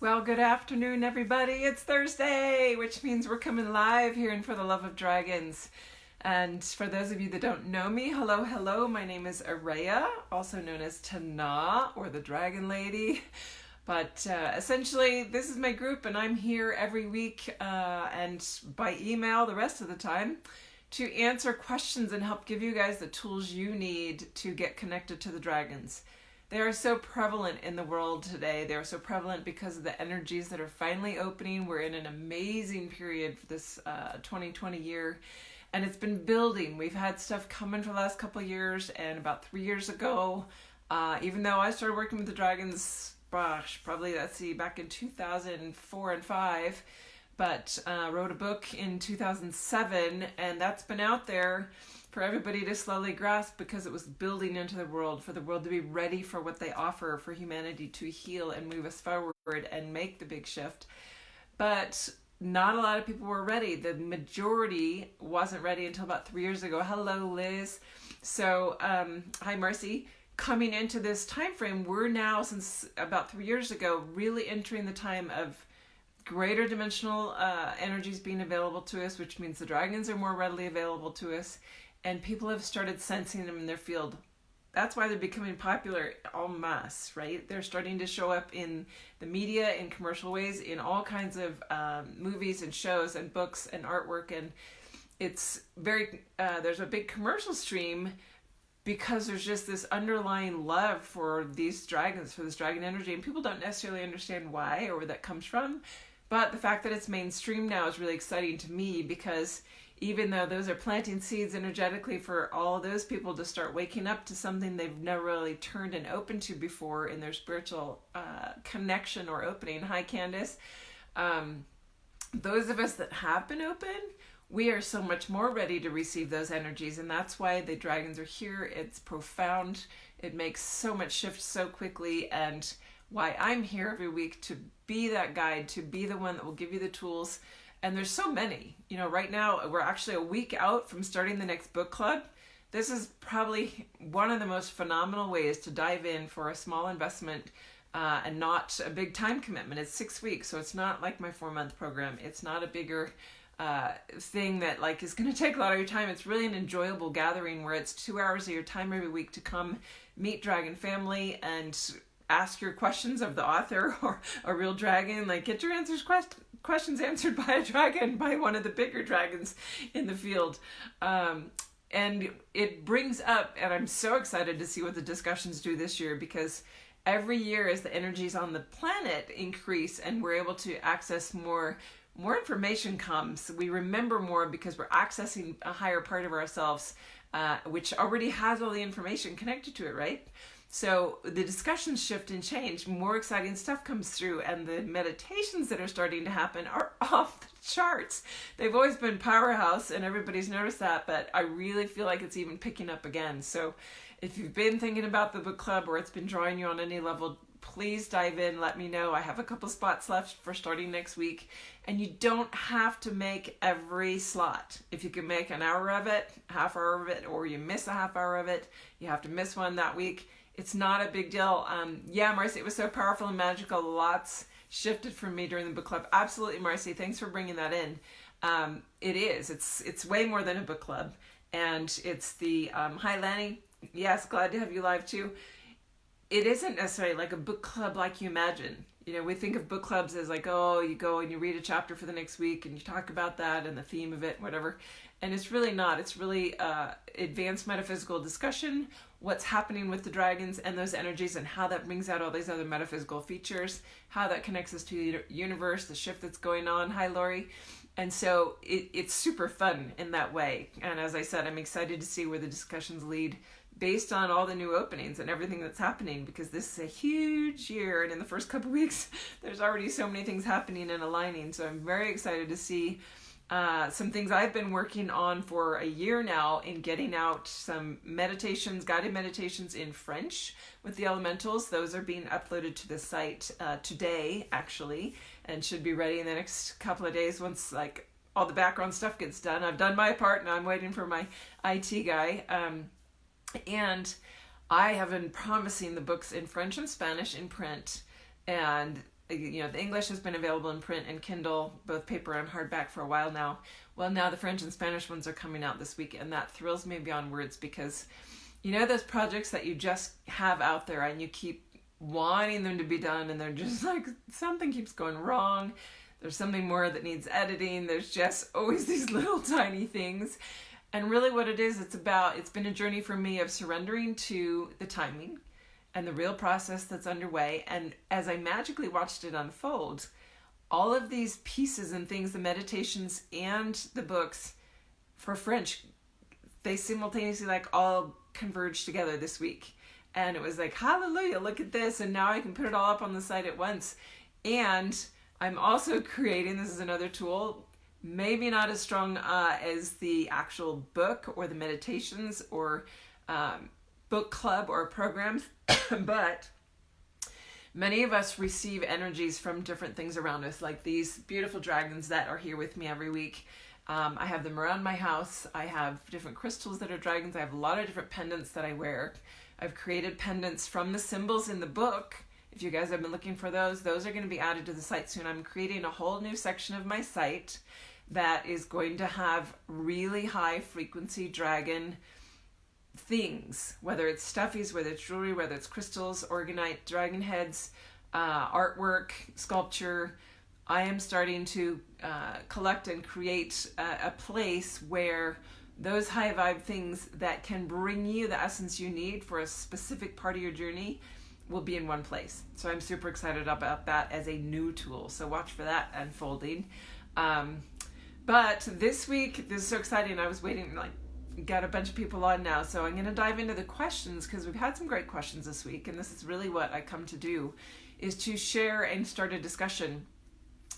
Well, good afternoon, everybody. It's Thursday, which means we're coming live here in For the Love of Dragons. And for those of you that don't know me, hello, hello. My name is Araya, also known as Tana or the Dragon Lady. But essentially, this is my group, and I'm here every week and by email the rest of the time to answer questions and help give you guys the tools you need to get connected to the dragons. They are so prevalent in the world today. They are so prevalent because of the energies that are finally opening. We're in an amazing period for this 2020 year, and it's been building. We've had stuff coming for the last couple of years, and about 3 years ago, even though I started working with the dragons, probably, back in 2004 and 5, but wrote a book in 2007, and that's been out there for everybody to slowly grasp because it was building into the world, for the world to be ready for what they offer, for humanity to heal and move us forward and make the big shift. But not a lot of people were ready. The majority wasn't ready until about 3 years ago. Hello, Liz. So, hi, Marcy. Coming into this time frame, we're now, since about 3 years ago, really entering the time of greater dimensional energies being available to us, which means the dragons are more readily available to us, and people have started sensing them in their field. That's why they're becoming popular en masse, right? They're starting to show up in the media, in commercial ways, in all kinds of movies and shows and books and artwork, and it's very, there's a big commercial stream because there's just this underlying love for these dragons, for this dragon energy, and people don't necessarily understand why or where that comes from. But the fact that it's mainstream now is really exciting to me, because even though those are planting seeds energetically for all of those people to start waking up to something they've never really turned and open to before in their spiritual connection or opening. Hi, Candace. Those of us that have been open, we are so much more ready to receive those energies, and that's why the dragons are here. It's profound. It makes so much shift so quickly, and why I'm here every week to be that guide, to be the one that will give you the tools. And there's so many. You know, right now we're actually a week out from starting the next book club. This is probably one of the most phenomenal ways to dive in for a small investment and not a big time commitment. It's 6 weeks, so it's not like my 4-month program. It's not a bigger thing that is going to take a lot of your time. It's really an enjoyable gathering where it's 2 hours of your time every week to come meet Dragon Family and ask your questions of the author or a real dragon. Get your questions answered by a dragon, by one of the bigger dragons in the field. And it brings up, and I'm so excited to see what the discussions do this year, because every year as the energies on the planet increase and we're able to access more information comes, we remember more because we're accessing a higher part of ourselves, which already has all the information connected to it, right? So the discussions shift and change, more exciting stuff comes through, and the meditations that are starting to happen are off the charts. They've always been powerhouse, and everybody's noticed that, but I really feel like it's even picking up again. So if you've been thinking about the book club or it's been drawing you on any level, please dive in, let me know. I have a couple spots left for starting next week, and you don't have to make every slot. If you can make an hour of it, half hour of it, or you miss a half hour of it, you have to miss one that week. It's not a big deal. Yeah, Marcy, it was so powerful and magical. Lots shifted for me during the book club. Absolutely, Marcy. Thanks for bringing that in. It is. It's way more than a book club. And it's the, hi, Lanny. Yes, glad to have you live too. It isn't necessarily like a book club like you imagine. You know, we think of book clubs as you go and you read a chapter for the next week and you talk about that and the theme of it, whatever. And it's really not. It's really advanced metaphysical discussion, what's happening with the dragons and those energies, and how that brings out all these other metaphysical features, how that connects us to the universe, the shift that's going on. Hi, Lori. And so it's super fun in that way. And as I said, I'm excited to see where the discussions lead based on all the new openings and everything that's happening, because this is a huge year. And in the first couple of weeks, there's already so many things happening and aligning. So I'm very excited to see some things I've been working on for a year now in getting out some meditations, guided meditations in French with the elementals. Those are being uploaded to the site today, actually, and should be ready in the next couple of days once all the background stuff gets done. I've done my part, now I'm waiting for my IT guy. And I have been promising the books in French and Spanish in print, and The English has been available in print and Kindle, both paper and hardback, for a while now. Well, now the French and Spanish ones are coming out this week, and that thrills me beyond words, because those projects that you just have out there and you keep wanting them to be done, and they're just like, something keeps going wrong. There's something more that needs editing. There's just always these little tiny things. And really what it is, it's been a journey for me of surrendering to the timing and the real process that's underway. And as I magically watched it unfold, all of these pieces and things, the meditations and the books for French, they simultaneously all converged together this week. And it was like, hallelujah, look at this. And now I can put it all up on the site at once. And I'm also creating, this is another tool, maybe not as strong as the actual book or the meditations or book club or programs, but many of us receive energies from different things around us, like these beautiful dragons that are here with me every week. I have them around my house. I have different crystals that are dragons. I have a lot of different pendants that I wear. I've created pendants from the symbols in the book. If you guys have been looking for those are going to be added to the site soon. I'm creating a whole new section of my site that is going to have really high frequency dragon things, whether it's stuffies, whether it's jewelry, whether it's crystals, organite dragon heads, artwork, sculpture. I am starting to collect and create a place where those high vibe things that can bring you the essence you need for a specific part of your journey will be in one place. So I'm super excited about that as a new tool. So watch for that unfolding. But this week, this is so exciting. I was waiting, got a bunch of people on now. So I'm going to dive into the questions, because we've had some great questions this week. And this is really what I come to do, is to share and start a discussion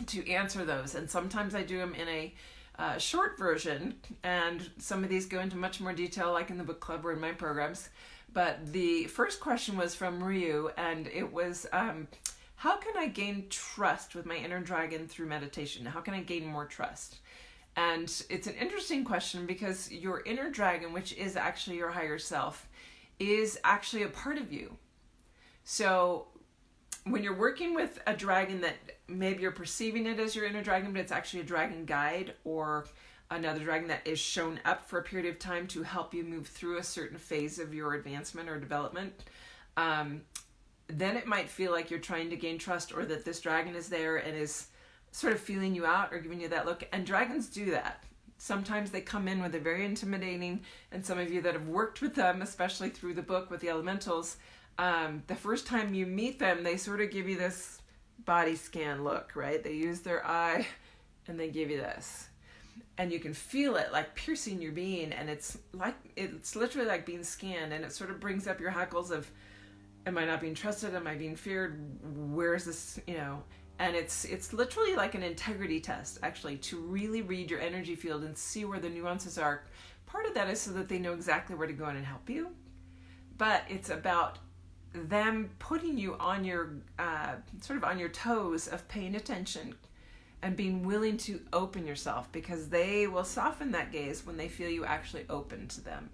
to answer those. And sometimes I do them in a short version, and some of these go into much more detail, like in the book club or in my programs. But the first question was from Ryu, and it was, how can I gain trust with my inner dragon through meditation? How can I gain more trust? And it's an interesting question, because your inner dragon, which is actually your higher self, is actually a part of you. So when you're working with a dragon that maybe you're perceiving it as your inner dragon, but it's actually a dragon guide or another dragon that is shown up for a period of time to help you move through a certain phase of your advancement or development, then it might feel like you're trying to gain trust, or that this dragon is there and is sort of feeling you out or giving you that look. And dragons do that. Sometimes they come in with a very intimidating, and some of you that have worked with them, especially through the book with the elementals, the first time you meet them, they sort of give you this body scan look, right? They use their eye and they give you this. And you can feel it piercing your being, and it's literally like being scanned, and it sort of brings up your hackles of, am I not being trusted? Am I being feared? Where's this, And it's literally like an integrity test, actually, to really read your energy field and see where the nuances are. Part of that is so that they know exactly where to go in and help you. But it's about them putting you on your, sort of on your toes of paying attention and being willing to open yourself, because they will soften that gaze when they feel you actually open to them.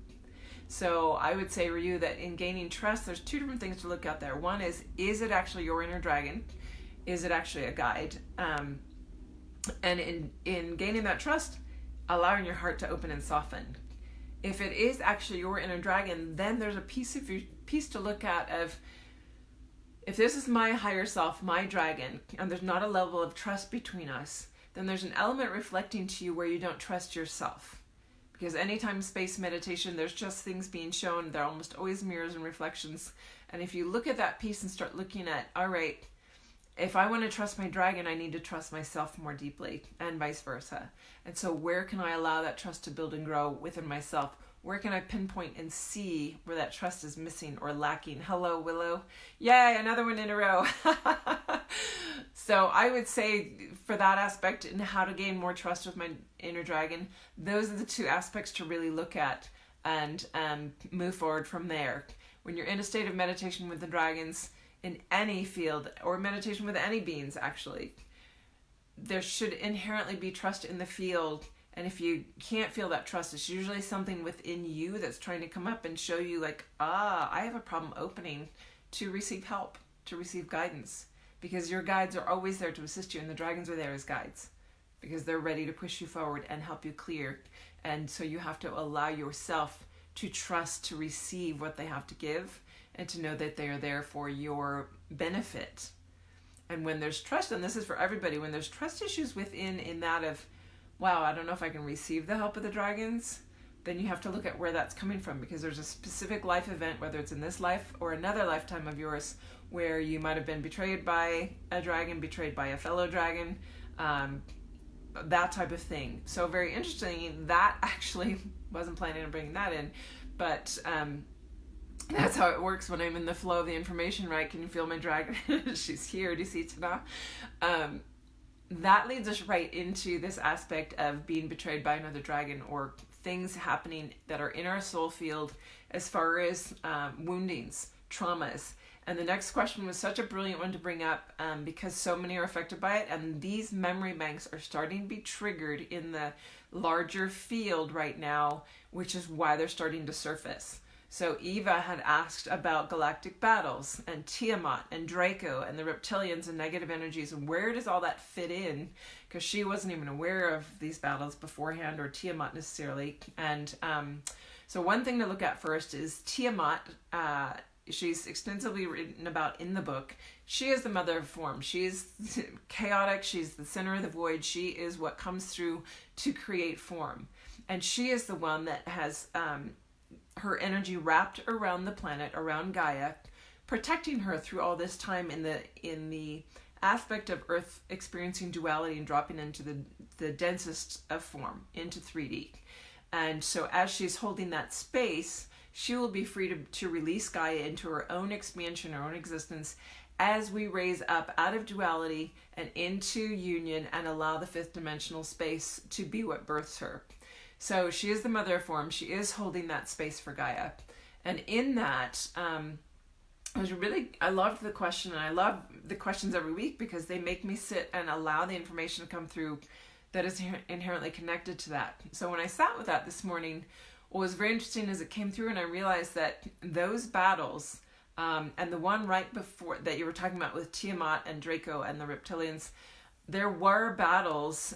So I would say, Ryu, that in gaining trust, there's two different things to look at there. One is it actually your inner dragon? Is it actually a guide? And in gaining that trust, allowing your heart to open and soften. If it is actually your inner dragon, then there's a piece to look at of, if this is my higher self, my dragon, and there's not a level of trust between us, then there's an element reflecting to you where you don't trust yourself. Because anytime space meditation, there's just things being shown. They're almost always mirrors and reflections. And if you look at that piece and start looking at, all right, if I want to trust my dragon, I need to trust myself more deeply, and vice versa. And so where can I allow that trust to build and grow within myself? Where can I pinpoint and see where that trust is missing or lacking? Hello, Willow. Yay, another one in a row. So I would say for that aspect and how to gain more trust with my inner dragon, those are the two aspects to really look at and move forward from there. When you're in a state of meditation with the dragons in any field, or meditation with any beings actually, there should inherently be trust in the field. And if you can't feel that trust, it's usually something within you that's trying to come up and show you I have a problem opening to receive help, to receive guidance, because your guides are always there to assist you, and the dragons are there as guides because they're ready to push you forward and help you clear. And so you have to allow yourself to trust to receive what they have to give, and to know that they are there for your benefit. And when there's trust, and this is for everybody, when there's trust issues within, in that of, wow, I don't know if I can receive the help of the dragons, then you have to look at where that's coming from, because there's a specific life event, whether it's in this life or another lifetime of yours, where you might have been betrayed by a dragon, betrayed by a fellow dragon, that type of thing. So very interesting. That actually wasn't planning on bringing that in, but that's how it works when I'm in the flow of the information, right? Can you feel my dragon? She's here. Do you see Tana? That leads us right into this aspect of being betrayed by another dragon, or things happening that are in our soul field as far as woundings, traumas. And the next question was such a brilliant one to bring up, because so many are affected by it, and these memory banks are starting to be triggered in the larger field right now, which is why they're starting to surface. So Eva had asked about galactic battles and Tiamat and Draco and the reptilians and negative energies, and where does all that fit in? Because she wasn't even aware of these battles beforehand, or Tiamat necessarily. And so one thing to look at first is Tiamat. She's extensively written about in the book. She is the mother of form. She's chaotic. She's the center of the void. She is what comes through to create form. And she is the one that has her energy wrapped around the planet, around Gaia, protecting her through all this time in the aspect of Earth experiencing duality and dropping into the densest of form, into 3D. And so as she's holding that space, she will be free to release Gaia into her own expansion, her own existence, as we raise up out of duality and into union, and allow the fifth dimensional space to be what births her. So she is the mother of form. She is holding that space for Gaia. And in that, I loved the question, and I love the questions every week, because they make me sit and allow the information to come through that is inherently connected to that. So when I sat with that this morning, what was very interesting is it came through, and I realized that those battles, and the one right before that you were talking about with Tiamat and Draco and the reptilians, there were battles,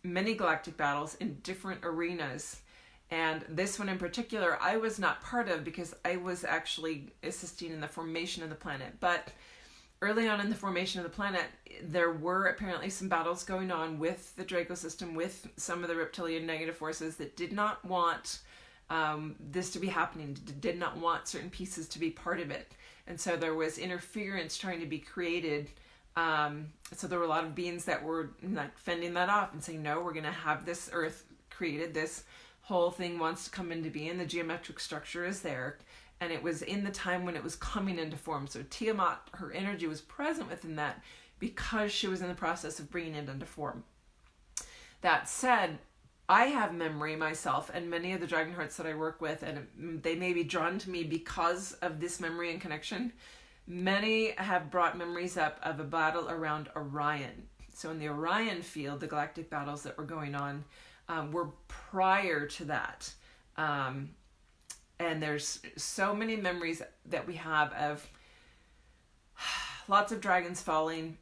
many galactic battles in different arenas. And this one in particular, I was not part of, because I was actually assisting in the formation of the planet. But early on in the formation of the planet, there were apparently some battles going on with the Draco system, with some of the reptilian negative forces that did not want this to be happening, did not want certain pieces to be part of it. And so there was interference trying to be created. So there were a lot of beings that were like fending that off and saying, no, we're going to have this Earth created. This whole thing wants to come into being. The geometric structure is there. And it was in the time when it was coming into form. So Tiamat, her energy was present within that, because she was in the process of bringing it into form. That said, I have memory myself, and many of the dragon hearts that I work with, and they may be drawn to me because of this memory and connection. Many have brought memories up of a battle around Orion. So in the Orion field, the galactic battles that were going on were prior to that. And there's so many memories that we have of lots of dragons falling,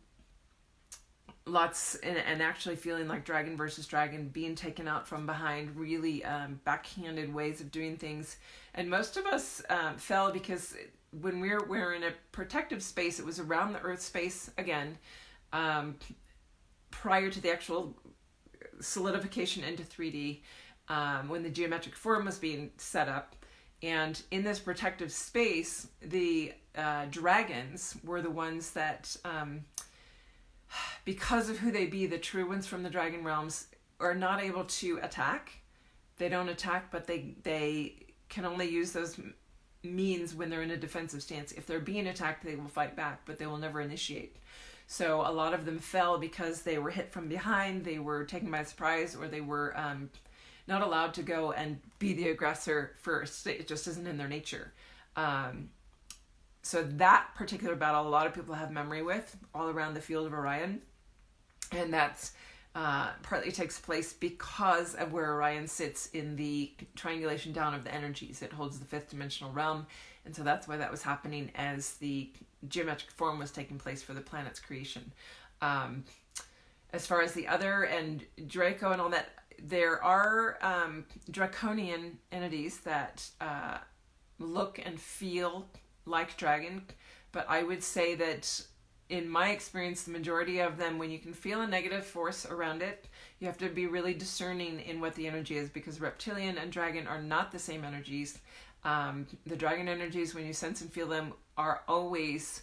and actually feeling like dragon versus dragon, being taken out from behind, really backhanded ways of doing things. And most of us fell because when we're in a protective space, it was around the Earth space again, prior to the actual solidification into 3D, when the geometric form was being set up. And in this protective space, the dragons were the ones that, because of who they be, the true ones from the dragon realms, are not able to attack. They don't attack, but they can only use those means when they're in a defensive stance. If they're being attacked, they will fight back, but they will never initiate. So a lot of them fell because they were hit from behind, they were taken by surprise, or they were not allowed to go and be the aggressor first. It just isn't in their nature. So that particular battle, a lot of people have memory with, all around the field of Orion. And that's partly takes place because of where Orion sits in the triangulation down of the energies. It holds the fifth dimensional realm, and so that's why that was happening as the geometric form was taking place for the planet's creation. As far as the other and Draco and all that, there are draconian entities that look and feel like dragon, but I would say that in my experience, the majority of them, when you can feel a negative force around it, you have to be really discerning in what the energy is, because reptilian and dragon are not the same energies. The dragon energies, when you sense and feel them, are always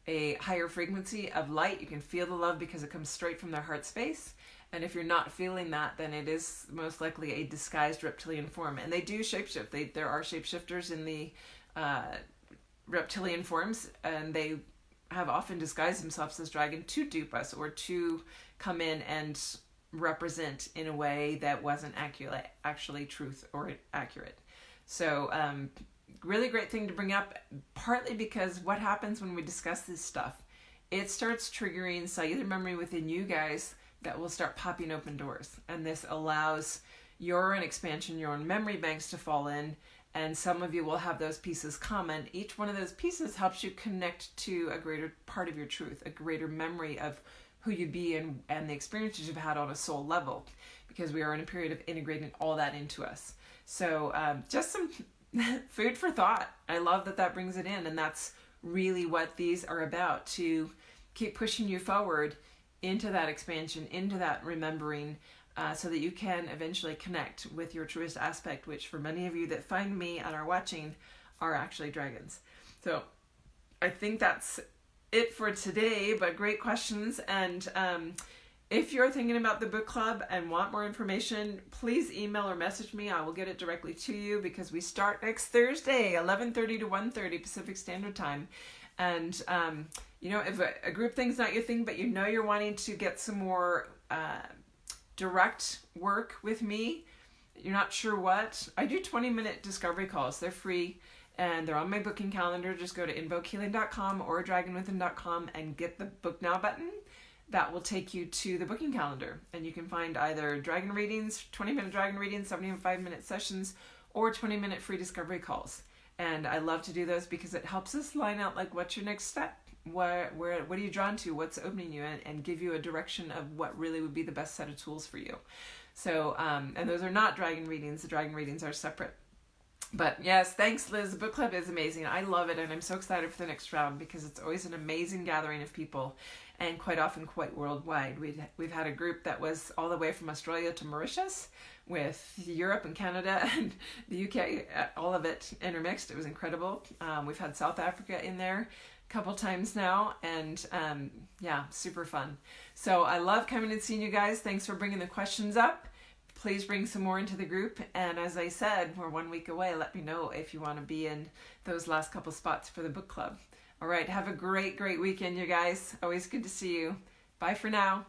a higher frequency of light. You can feel the love because it comes straight from their heart space. And if you're not feeling that, then it is most likely a disguised reptilian form. And they do shapeshift. There are shapeshifters in the reptilian forms, and they have often disguised themselves as dragon to dupe us or to come in and represent in a way that wasn't actually truth or accurate. So really great thing to bring up, partly because what happens when we discuss this stuff, it starts triggering cellular memory within you guys that will start popping open doors. And this allows your own expansion, your own memory banks to fall in. And some of you will have those pieces come, and each one of those pieces helps you connect to a greater part of your truth, a greater memory of who you be and the experiences you've had on a soul level, because we are in a period of integrating all that into us. So just some food for thought. I love that brings it in, and that's really what these are about, to keep pushing you forward into that expansion, into that remembering, so that you can eventually connect with your truest aspect, which for many of you that find me and are watching are actually dragons. So I think that's it for today, but great questions. And if you're thinking about the book club and want more information, please email or message me. I will get it directly to you, because we start next Thursday, 11:30 to 1:30 Pacific Standard Time. And if a group thing's not your thing, but you're wanting to get some more direct work with me, you're not sure what, I do 20-minute discovery calls. They're free and they're on my booking calendar. Just go to invokehealing.com or dragonwithin.com and get the book now button. That will take you to the booking calendar, and you can find either dragon readings, 20-minute dragon readings, 75-minute sessions, or 20-minute free discovery calls. And I love to do those because it helps us line out, like, what's your next step? What are you drawn to? What's opening you, and give you a direction of what really would be the best set of tools for you. So, and those are not dragon readings. The dragon readings are separate. But yes, thanks, Liz. The book club is amazing. I love it, and I'm so excited for the next round, because it's always an amazing gathering of people, and quite often quite worldwide. We've had a group that was all the way from Australia to Mauritius, with Europe and Canada and the UK, all of it intermixed. It was incredible. We've had South Africa in there couple times now, and super fun. So I love coming and seeing you guys. Thanks for bringing the questions up. Please bring some more into the group, and as I said, we're 1 week away. Let me know if you want to be in those last couple spots for the book club. All right, have a great weekend, you guys. Always good to see you. Bye for now.